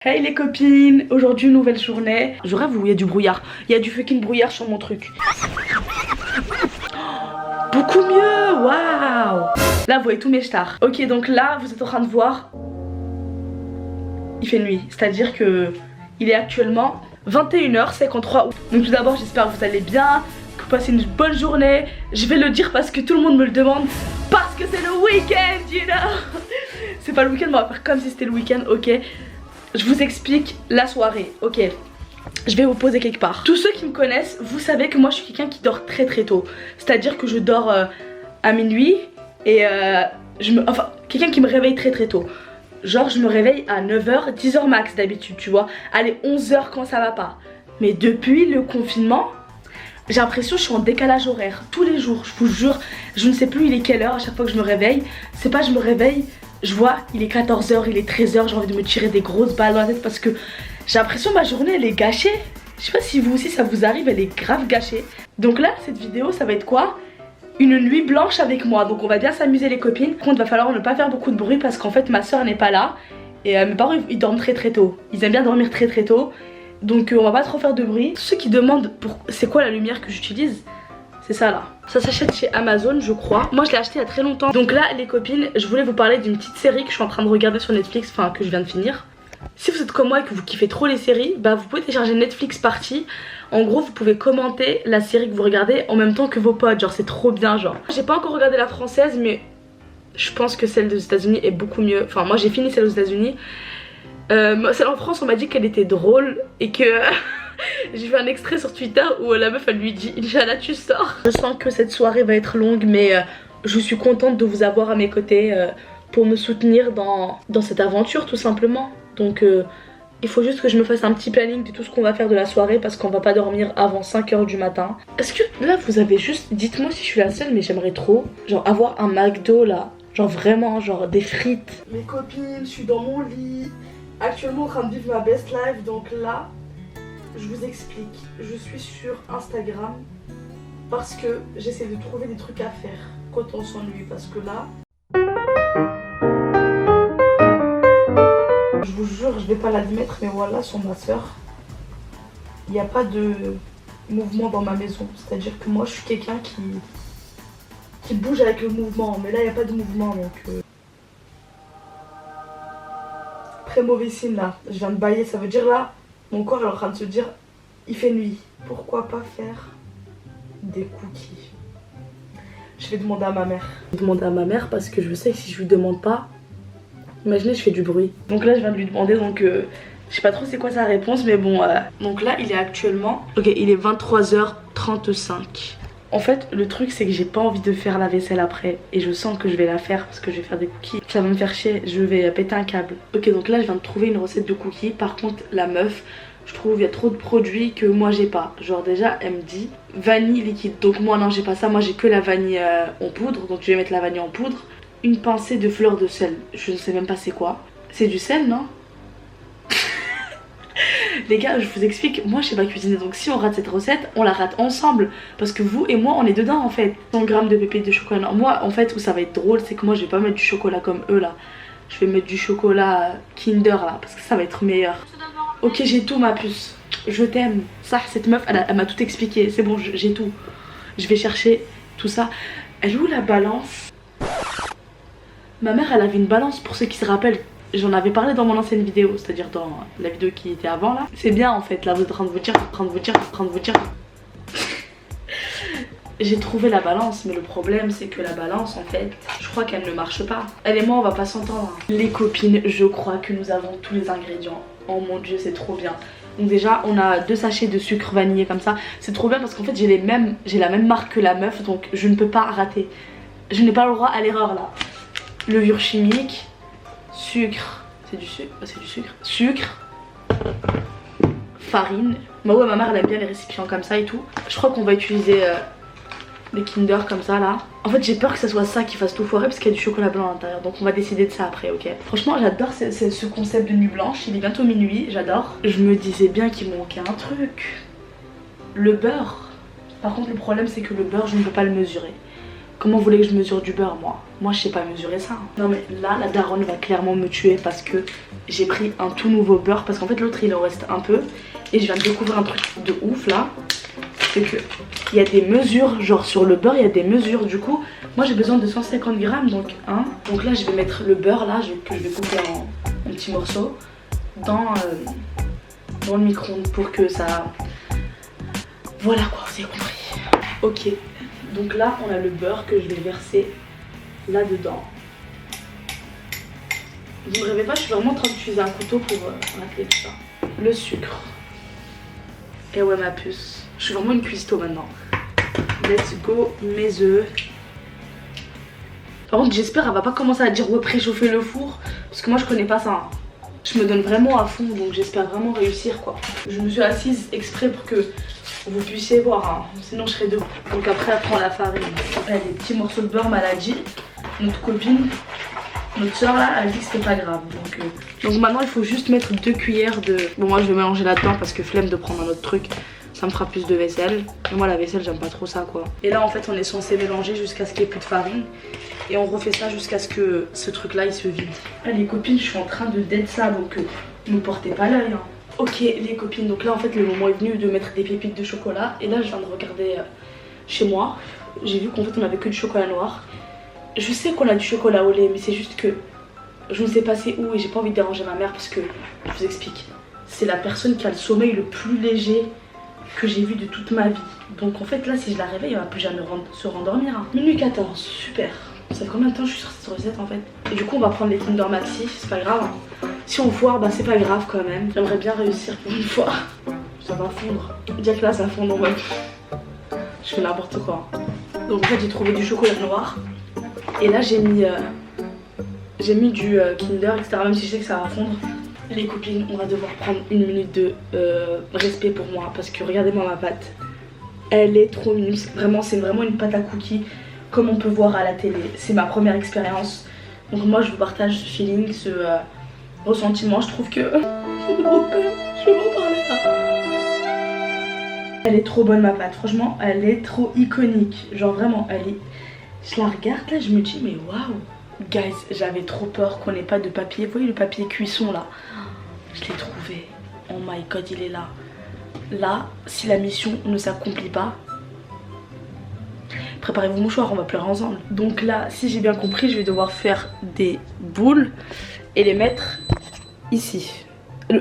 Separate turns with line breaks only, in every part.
Hey les copines, aujourd'hui nouvelle journée. Je rêve où il y a du brouillard. Il y a du fucking brouillard sur mon truc. Beaucoup mieux, waouh. Là vous voyez tous mes stars. Ok, donc là vous êtes en train de voir. Il fait nuit, c'est-à-dire que il est actuellement 21h53. Donc tout d'abord j'espère que vous allez bien, que vous passez une bonne journée. Je vais le dire parce que tout le monde me le demande. Parce que c'est le week-end, you know. C'est pas le week-end, mais on va faire comme si c'était le week-end, ok. Je vous explique la soirée, ok. Je vais vous poser quelque part. Tous ceux qui me connaissent, vous savez que moi je suis quelqu'un qui dort très très tôt. C'est-à-dire que je dors à minuit et enfin, quelqu'un qui me réveille très très tôt. Genre je me réveille à 9h, 10h max d'habitude, tu vois. Allez, 11h quand ça va pas. Mais depuis le confinement, j'ai l'impression que je suis en décalage horaire. Tous les jours, je vous jure, je ne sais plus il est quelle heure à chaque fois que je me réveille. C'est pas je me réveille, je vois il est 14h, il est 13h, j'ai envie de me tirer des grosses balles dans la tête parce que j'ai l'impression que ma journée elle est gâchée. Je sais pas si vous aussi ça vous arrive, elle est grave gâchée. Donc là cette vidéo ça va être quoi? Une nuit blanche avec moi. Donc on va bien s'amuser les copines. Par contre il va falloir ne pas faire beaucoup de bruit parce qu'en fait ma soeur n'est pas là. Et mes parents ils dorment très très tôt. Ils aiment bien dormir très très tôt. Donc on va pas trop faire de bruit. Ceux qui demandent c'est quoi la lumière que j'utilise, c'est ça là. Ça s'achète chez Amazon je crois. Moi je l'ai acheté il y a très longtemps. Donc là les copines, je voulais vous parler d'une petite série que je suis en train de regarder sur Netflix. Enfin que je viens de finir. Si vous êtes comme moi et que vous kiffez trop les séries, bah vous pouvez télécharger Netflix Party. En gros vous pouvez commenter la série que vous regardez en même temps que vos potes. Genre c'est trop bien genre. J'ai pas encore regardé la française mais je pense que celle des États-Unis est beaucoup mieux. Enfin moi j'ai fini celle aux États-Unis. Celle en France on m'a dit qu'elle était drôle et que j'ai vu un extrait sur Twitter où la meuf elle lui dit Inch'Allah tu sors. Je sens que cette soirée va être longue mais je suis contente de vous avoir à mes côtés pour me soutenir dans cette aventure tout simplement. Donc il faut juste que je me fasse un petit planning de tout ce qu'on va faire de la soirée parce qu'on va pas dormir avant 5h du matin. Est-ce que là vous avez juste, dites-moi si je suis la seule mais j'aimerais trop genre avoir un McDo là. Genre vraiment genre des frites. Mes copines, je suis dans mon lit. Actuellement en train de vivre ma best life. Donc là je vous explique. Je suis sur Instagram parce que j'essaie de trouver des trucs à faire quand on s'ennuie. Parce que là je vous jure je vais pas l'admettre mais voilà sur ma soeur il n'y a pas de mouvement dans ma maison. C'est à dire que moi je suis quelqu'un qui bouge avec le mouvement. Mais là il n'y a pas de mouvement donc très mauvais signe là. Je viens de bailler, ça veut dire là mon corps est en train de se dire il fait nuit. Pourquoi pas faire des cookies? Je vais demander à ma mère. Je vais demander à ma mère parce que je sais que si je lui demande pas, imaginez je fais du bruit. Donc là je viens de lui demander donc je sais pas trop c'est quoi sa réponse mais bon donc là il est actuellement ok il est 23h35. En fait le truc c'est que j'ai pas envie de faire la vaisselle après et je sens que je vais la faire parce que je vais faire des cookies. Ça va me faire chier, je vais péter un câble. Ok donc là je viens de trouver une recette de cookies. Par contre la meuf je trouve il y a trop de produits que moi j'ai pas. Genre déjà elle me dit vanille liquide. Donc moi non j'ai pas ça, moi j'ai que la vanille en poudre. Donc je vais mettre la vanille en poudre. Une pincée de fleur de sel, je ne sais même pas c'est quoi. C'est du sel non? Les gars je vous explique, moi je sais pas cuisiner donc si on rate cette recette on la rate ensemble. Parce que vous et moi on est dedans en fait. 100 g de pépites de chocolat. Non, moi en fait où ça va être drôle c'est que moi je vais pas mettre du chocolat comme eux là. Je vais mettre du chocolat Kinder là parce que ça va être meilleur. Ok j'ai tout ma puce, je t'aime. Ça cette meuf elle m'a tout expliqué, c'est bon j'ai tout. Je vais chercher tout ça. Elle est où la balance? Ma mère elle avait une balance pour ceux qui se rappellent. J'en avais parlé dans mon ancienne vidéo, c'est-à-dire dans la vidéo qui était avant là. C'est bien en fait, là vous êtes en train de vous dire, J'ai trouvé la balance mais le problème c'est que la balance en fait, je crois qu'elle ne marche pas. Elle et moi on va pas s'entendre. Les copines, je crois que nous avons tous les ingrédients. Oh mon dieu c'est trop bien. Donc déjà on a 2 sachets de sucre vanillé comme ça. C'est trop bien parce qu'en fait j'ai la même marque que la meuf donc je ne peux pas rater. Je n'ai pas le droit à l'erreur là. Levure chimique, sucre, c'est du sucre, sucre, farine. Bah ouais ma mère elle aime bien les récipients comme ça et tout. Je crois qu'on va utiliser des Kinder comme ça là. En fait j'ai peur que ça soit ça qui fasse tout foirer parce qu'il y a du chocolat blanc à l'intérieur. Donc on va décider de ça après, ok. Franchement j'adore ce concept de nuit blanche. Il est bientôt minuit, j'adore. Je me disais bien qu'il manquait un truc. Le beurre. Par contre le problème c'est que le beurre je ne peux pas le mesurer. Comment vous voulez que je mesure du beurre moi? Moi je sais pas mesurer ça. Non mais là la daronne va clairement me tuer parce que j'ai pris un tout nouveau beurre. Parce qu'en fait l'autre il en reste un peu. Et je viens de découvrir un truc de ouf là. C'est que il y a des mesures, genre sur le beurre il y a des mesures. Du coup moi j'ai besoin de 150 grammes donc hein. Donc là je vais mettre le beurre là que je vais couper en petits morceaux dans le micro-ondes pour que ça... Voilà quoi, vous avez compris. Ok, donc là on a le beurre que je vais verser là-dedans. Vous ne rêvez pas, je suis vraiment en train d'utiliser un couteau pour racler tout ça. Le sucre. Et ouais ma puce, je suis vraiment une cuistot maintenant. Let's go, mes œufs. Par contre j'espère qu'elle va pas commencer à dire préchauffer le four. Parce que moi je connais pas ça. Hein. Je me donne vraiment à fond donc j'espère vraiment réussir quoi. Je me suis assise exprès pour que vous puissiez voir, hein. Sinon je serai debout. Donc après elle prend la farine. Elle a des petits morceaux de beurre maladie. Notre copine, notre soeur là, elle dit que c'était pas grave. Donc maintenant il faut juste mettre 2 cuillères de... Bon moi je vais mélanger là-dedans parce que flemme de prendre un autre truc. Ça me fera plus de vaisselle. Et moi la vaisselle j'aime pas trop ça quoi. Et là en fait on est censé mélanger jusqu'à ce qu'il n'y ait plus de farine. Et on refait ça jusqu'à ce que ce truc là il se vide. Ah, les copines je suis en train de dead ça donc ne me portez pas l'œil hein. Ok les copines, donc là en fait le moment est venu de mettre des pépites de chocolat. Et là je viens de regarder chez moi. J'ai vu qu'en fait on avait que du chocolat noir. Je sais qu'on a du chocolat au lait mais c'est juste que je ne sais pas c'est où et j'ai pas envie de déranger ma mère parce que je vous explique. C'est la personne qui a le sommeil le plus léger que j'ai vu de toute ma vie. Donc en fait là si je la réveille elle va plus jamais se rendormir hein. Minuit 14, super. Ça fait combien de temps que je suis sur cette recette en fait? Et du coup on va prendre les Kinder Maxi, c'est pas grave hein. Si on foire bah c'est pas grave quand même. J'aimerais bien réussir pour une fois. Ça va fondre. Dire que là ça fond donc ouais. Je fais n'importe quoi. Donc en fait j'ai trouvé du chocolat noir. Et là j'ai mis du Kinder etc. Même si je sais que ça va fondre. Les copines, on va devoir prendre une minute de respect pour moi. Parce que regardez-moi ma pâte. Elle est trop mignonne. Vraiment, c'est vraiment une pâte à cookies. Comme on peut voir à la télé. C'est ma première expérience. Donc moi je vous partage ce feeling, ce ressentiment. Je trouve que... J'ai trop peur. Je peux pas en parler là. Elle est trop bonne ma pâte. Franchement, elle est trop iconique. Genre vraiment, elle est... Je la regarde là, je me dis mais waouh. Guys, j'avais trop peur qu'on n'ait pas de papier. Vous voyez le papier cuisson là? Je l'ai trouvé. Oh my god, il est là. Là, si la mission ne s'accomplit pas, préparez vos mouchoirs, on va pleurer ensemble. Donc là, si j'ai bien compris, je vais devoir faire des boules et les mettre ici.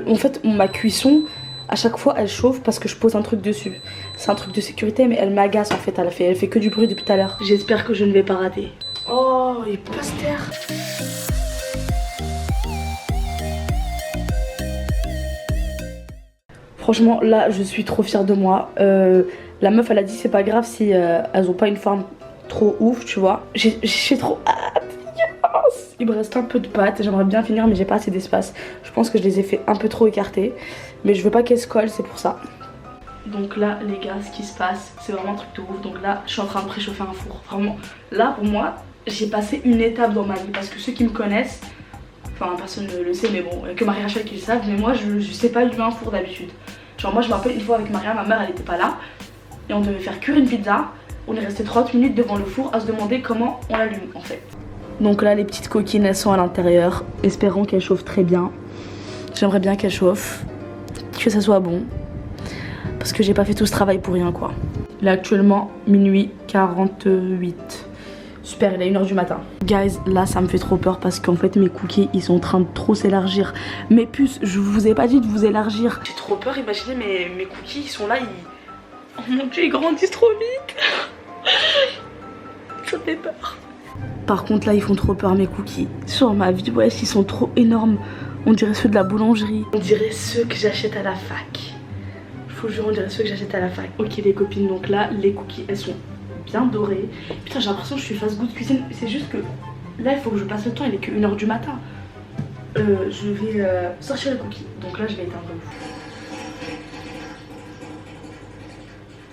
En fait, ma cuisson, à chaque fois, elle chauffe parce que je pose un truc dessus. C'est un truc de sécurité, mais elle m'agace en fait. Elle fait que du bruit depuis tout à l'heure. J'espère que je ne vais pas rater. Oh, il passe terre. Franchement, là, je suis trop fière de moi. La meuf, elle a dit c'est pas grave si elles ont pas une forme trop ouf, tu vois. J'ai trop hâte. Yes. Il me reste un peu de pâte. J'aimerais bien finir, mais j'ai pas assez d'espace. Je pense que je les ai fait un peu trop écartés. Mais je veux pas qu'elles se collent, c'est pour ça. Donc là, les gars, ce qui se passe, c'est vraiment un truc de ouf. Donc là, je suis en train de préchauffer un four. Vraiment, là, pour moi, j'ai passé une étape dans ma vie. Parce que ceux qui me connaissent, enfin, personne ne le sait, mais bon, que Marie-Rachel qui le savent. Mais moi, je sais pas allumer un four d'habitude. Genre moi je me rappelle une fois avec Maria, ma mère elle était pas là et on devait faire cuire une pizza. On est resté 30 minutes devant le four à se demander comment on l'allume en fait. Donc là les petites coquines elles sont à l'intérieur. Espérons qu'elles chauffent très bien. J'aimerais bien qu'elles chauffent, que ça soit bon. Parce que j'ai pas fait tout ce travail pour rien quoi. Il est actuellement minuit 48. Super, il est 1h du matin. Guys, là ça me fait trop peur parce qu'en fait mes cookies ils sont en train de trop s'élargir. Mes puces, je vous ai pas dit de vous élargir. J'ai trop peur, imaginez mes cookies ils sont là, oh mon dieu ils grandissent trop vite. Ça fait peur. Par contre là ils font trop peur mes cookies. Sur ma vie, ouais, ils sont trop énormes. On dirait ceux de la boulangerie. On dirait ceux que j'achète à la fac. Je vous jure, on dirait ceux que j'achète à la fac. Ok les copines, donc là les cookies elles sont bien doré. Putain, j'ai l'impression que je suis fast food cuisine. C'est juste que là, il faut que je passe le temps. Il est que 1h du matin. Je vais sortir les cookies. Donc là, je vais éteindre le four.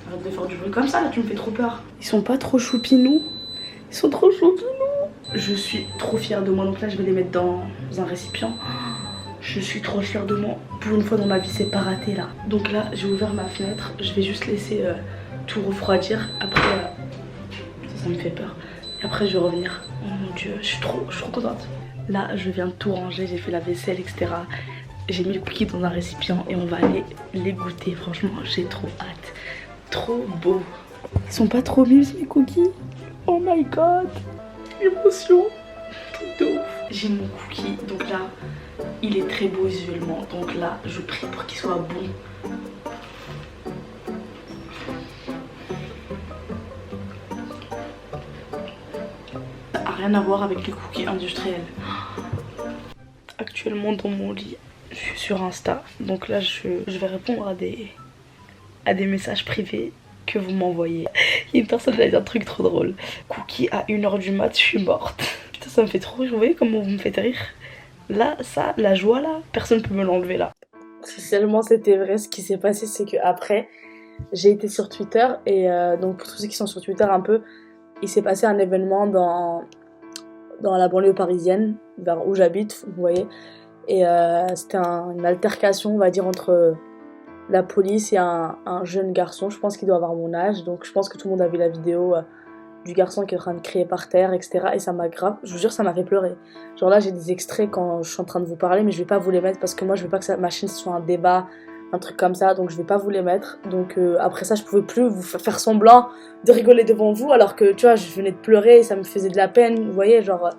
Arrête de faire du bruit comme ça, là, tu me fais trop peur. Ils sont pas trop choupinous. Ils sont trop choupinous. Je suis trop fière de moi. Donc là, je vais les mettre dans un récipient. Je suis trop fière de moi. Pour une fois dans ma vie, c'est pas raté là. Donc là, j'ai ouvert ma fenêtre. Je vais juste laisser tout refroidir. Après, ça me fait peur. Après je vais revenir. Oh mon dieu, je suis trop contente. Là je viens de tout ranger, j'ai fait la vaisselle etc. J'ai mis le cookie dans un récipient et on va aller les goûter. Franchement j'ai trop hâte. Trop beau. Ils sont pas trop mimes mes cookies. Oh my god. Émotion. Truc de ouf. J'ai mon cookie donc là il est très beau visuellement. Donc là je prie pour qu'il soit bon. Rien à voir avec les cookies industriels. Actuellement dans mon lit, je suis sur Insta. Donc là je vais répondre à des messages privés que vous m'envoyez. Il y a une personne qui a dit un truc trop drôle. Cookie à 1h du mat, je suis morte. Putain ça me fait trop rire, vous voyez comment vous me faites rire. Là, ça, la joie là, personne peut me l'enlever là. Si seulement c'était vrai, ce qui s'est passé c'est que après j'ai été sur Twitter et donc pour tous ceux qui sont sur Twitter un peu, il s'est passé un événement dans la banlieue parisienne, vers où j'habite, vous voyez. Et c'était une altercation, on va dire, entre la police et un jeune garçon. Je pense qu'il doit avoir mon âge, donc je pense que tout le monde a vu la vidéo du garçon qui est en train de crier par terre, etc. Et ça m'a grave, je vous jure, ça m'a fait pleurer. Genre là, j'ai des extraits quand je suis en train de vous parler, mais je vais pas vous les mettre parce que moi, je veux pas que ma chaîne soit un débat, un truc comme ça, donc je vais pas vous les mettre. Donc après ça je pouvais plus vous faire semblant de rigoler devant vous alors que tu vois je venais de pleurer et ça me faisait de la peine, vous voyez, genre